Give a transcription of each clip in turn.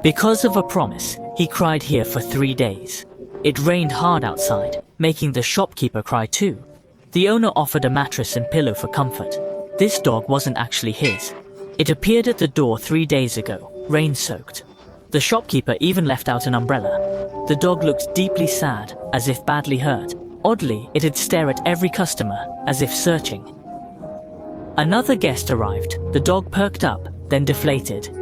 Because of a promise, he cried here for 3 days. It rained hard outside, making the shopkeeper cry too. The owner offered a mattress and pillow for comfort. This dog wasn't actually his. It appeared at the door 3 days ago, rain-soaked. The shopkeeper even left out an umbrella. The dog looked deeply sad, as if badly hurt. Oddly, it'd stare at every customer, as if searching. Another guest arrived. The dog perked up, then deflated.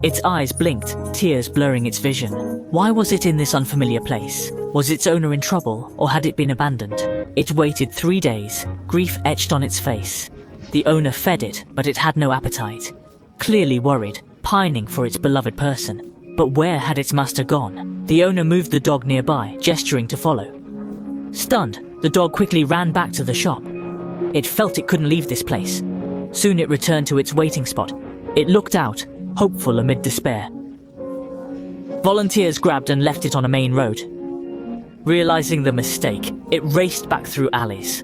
Its eyes blinked, tears blurring its vision. Why was it in this unfamiliar place? Was its owner in trouble, or had it been abandoned? It waited 3 days, grief etched on its face. The owner fed it, but it had no appetite. Clearly worried, pining for its beloved person. But where had its master gone? The owner moved the dog nearby, gesturing to follow. Stunned, the dog quickly ran back to the shop. It felt it couldn't leave this place. Soon it returned to its waiting spot. It looked out, hopeful amid despair. Volunteers grabbed and left it on a main road. Realizing the mistake, it raced back through alleys.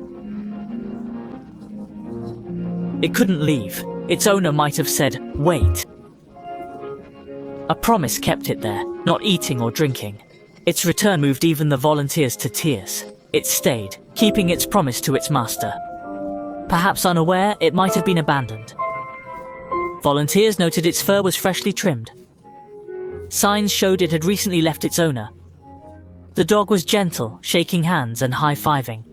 It couldn't leave. Its owner might have said, "Wait." A promise kept it there, not eating or drinking. Its return moved even the volunteers to tears. It stayed, keeping its promise to its master. Perhaps unaware, it might have been abandoned. Volunteers noted its fur was freshly trimmed. Signs showed it had recently left its owner. The dog was gentle, shaking hands and high-fiving.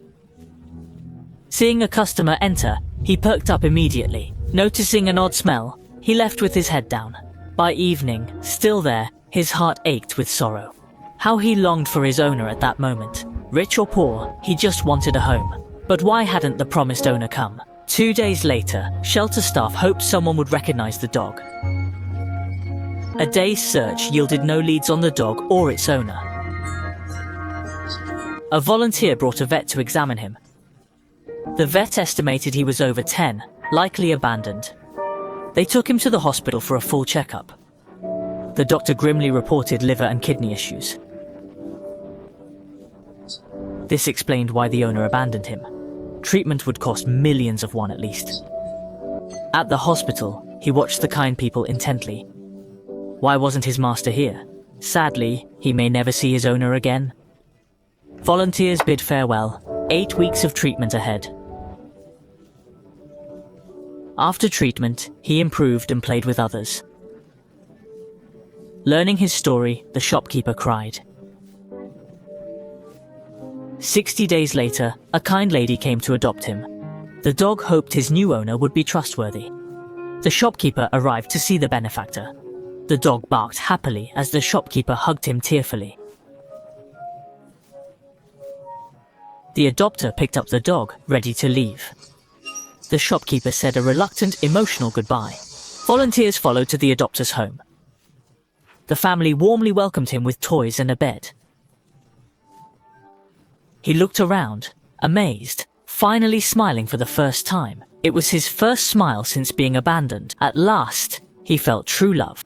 Seeing a customer enter, he perked up immediately. Noticing an odd smell, he left with his head down. By evening, still there, his heart ached with sorrow. How he longed for his owner at that moment. Rich or poor, he just wanted a home. But why hadn't the promised owner come? 2 days later, shelter staff hoped someone would recognize the dog. A day's search yielded no leads on the dog or its owner. A volunteer brought a vet to examine him. The vet estimated he was over 10, likely abandoned. They took him to the hospital for a full checkup. The doctor grimly reported liver and kidney issues. This explained why the owner abandoned him. Treatment would cost millions of won at least. At the hospital, he watched the kind people intently. Why wasn't his master here? Sadly, he may never see his owner again. Volunteers bid farewell. 8 weeks of treatment ahead. After treatment, he improved and played with others. Learning his story, the shopkeeper cried. 60 days later, a kind lady came to adopt him. The dog hoped his new owner would be trustworthy. The shopkeeper arrived to see the benefactor. The dog barked happily as the shopkeeper hugged him tearfully. The adopter picked up the dog, ready to leave. The shopkeeper said a reluctant, emotional goodbye. Volunteers followed to the adopter's home. The family warmly welcomed him with toys and a bed. He looked around, amazed, finally smiling for the first time. It was his first smile since being abandoned. At last, he felt true love.